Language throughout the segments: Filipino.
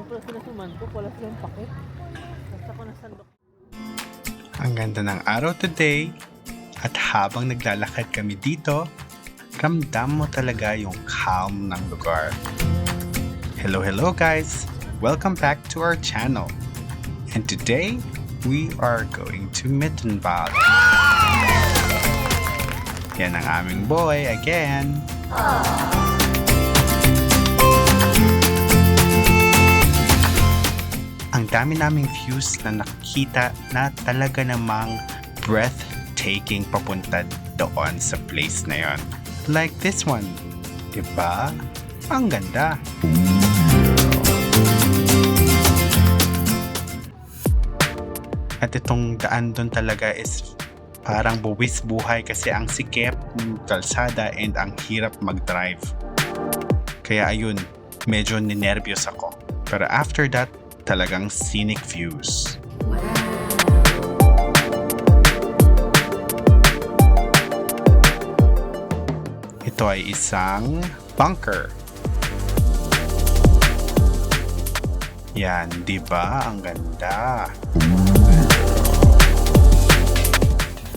pala sila sumantok, wala silang pakit. Basta ko nasandok. Ang ganda ng araw today at habang naglalakad kami dito, ramdam mo talaga yung calm ng lugar. Hello guys! Welcome back to our channel. And today, we are going to Mittenwald. Yan ang aming boy again. Ang dami naming views na nakikita na talaga namang breathtaking papunta doon sa place na yon. Like this one. Diba? Ang ganda. At itong daan doon talaga is parang buwis buhay kasi ang sikip ng kalsada and ang hirap mag-drive. Kaya ayun, medyo ninervyos ako. Pero after that, talagang scenic views. Ito ay isang bunker. Yan, di ba? Ang ganda.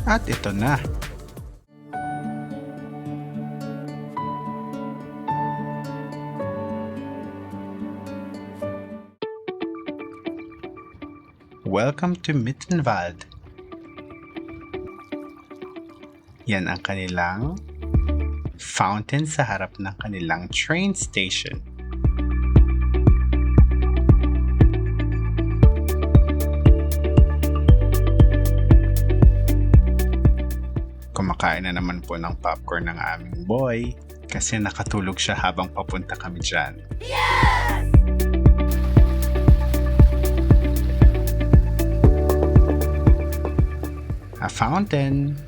At ito na. Welcome to Mittenwald. Yan ang kanilang fountain sa harap ng kanilang train station. Kumakain na naman po ng popcorn ng aming boy kasi nakatulog siya habang papunta kami dyan. A fountain.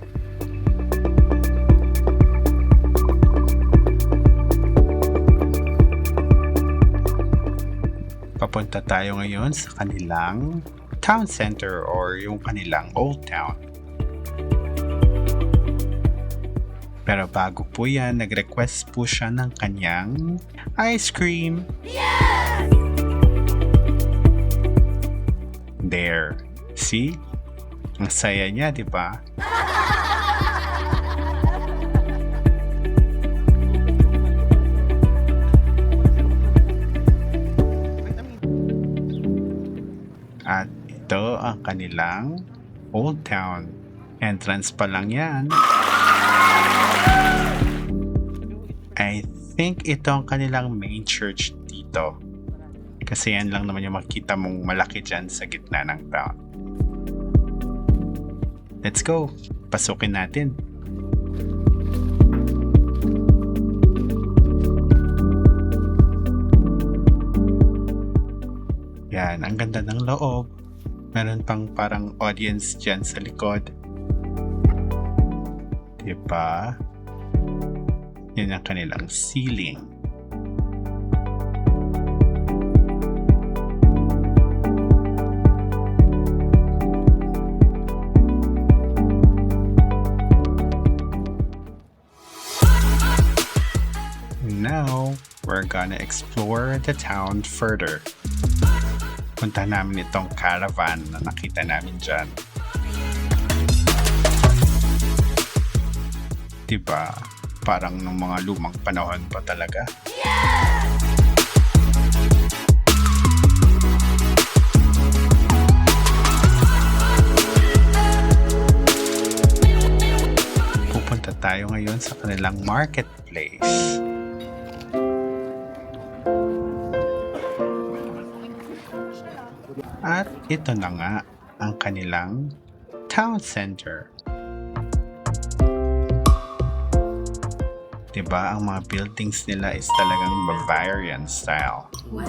Papunta tayo ngayon sa kanilang town center or yung kanilang old town. Pero bago po yan, nag-request po siya ng kanyang ice cream. There. See? Ang saya niya, di ba? At ito ang kanilang old town. Entrance pa lang yan. I think ito ang kanilang main church dito. Kasi yan lang naman yung makita mong malaki dyan sa gitna ng town. Let's go! Pasukin natin. Yan, ang ganda ng loob. Meron pang parang audience dyan sa likod. Diba? Yan ang kanilang ceiling. Now, we're gonna explore the town further. Punta namin itong caravan na nakita namin dyan. Diba? Parang nung mga lumang panahon pa talaga. Pupunta tayo ngayon sa kanilang marketplace. At ito na nga ang kanilang town center. Diba, ang mga buildings nila is talagang Bavarian style. Wow!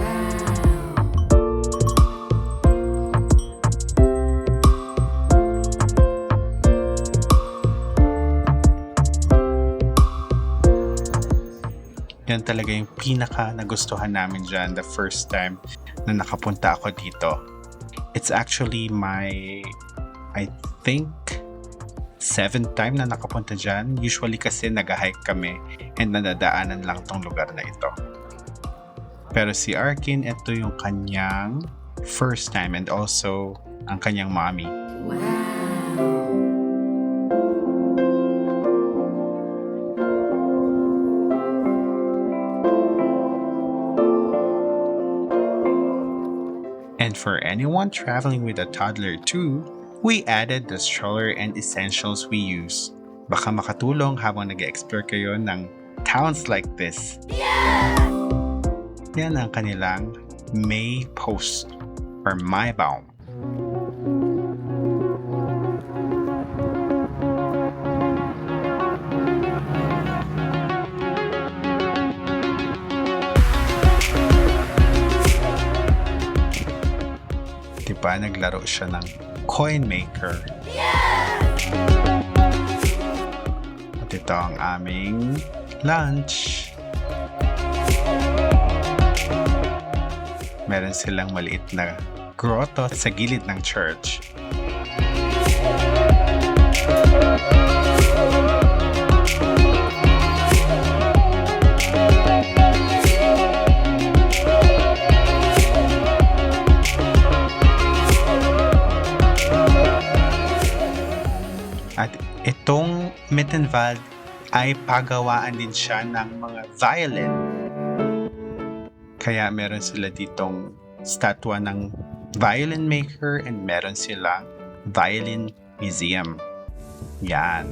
Yan talaga yung pinaka nagustuhan namin dyan the first time na nakapunta ako dito. It's actually my, I think, 7th time na nakapunta dyan. Usually kasi nag-hike kami and nadadaanan lang tong lugar na ito. Pero si Arkin, ito yung kanyang first time and also ang kanyang mommy. And for anyone traveling with a toddler too, we added the stroller and essentials we use. Baka makatulong habang nag-explore kayo ng towns like this. Yan ang kanilang May Post or Maibaum. Diba naglaro siya ng coin maker? At ito ang aming lunch. Meron silang maliit na grotto sa gilid ng church. At itong Mittenwald ay pagawaan din siya ng mga violin. Kaya meron sila ditong statwa ng violin maker and meron silang violin museum. Yan.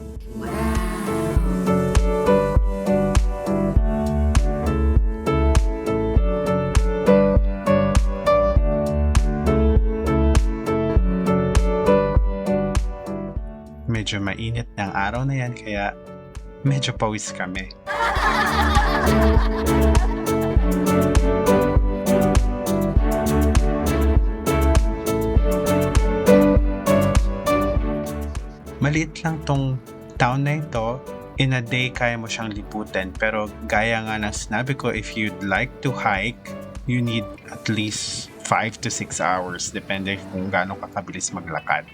Medyo mainit ng araw na yan kaya medyo pawis kami. Maliit lang tong town na ito. In a day, kaya mo siyang liputin. Pero gaya nga ng sinabi ko, if you'd like to hike, you need at least 5 to 6 hours depende kung gaano kakabilis maglakad.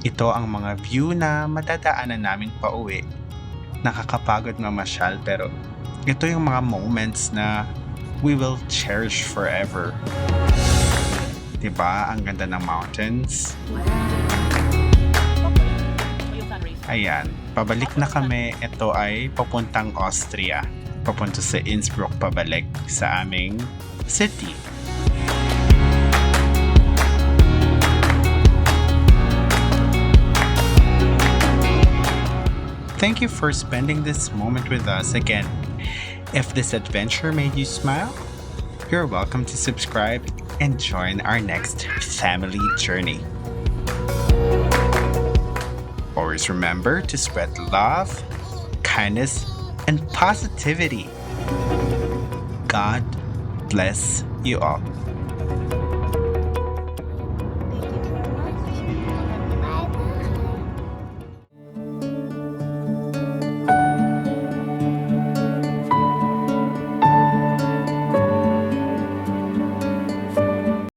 Ito ang mga view na matadaanan namin pauwi. Nakakapagod mamasyal pero ito yung mga moments na we will cherish forever. Diba? Ang ganda ng mountains. Ayan, pabalik na kami. Ito ay papuntang Austria. Papunta sa Innsbruck pabalik sa aming city. Thank you for spending this moment with us again. If this adventure made you smile, you're welcome to subscribe and join our next family journey. Always remember to spread love, kindness, and positivity. God bless you all.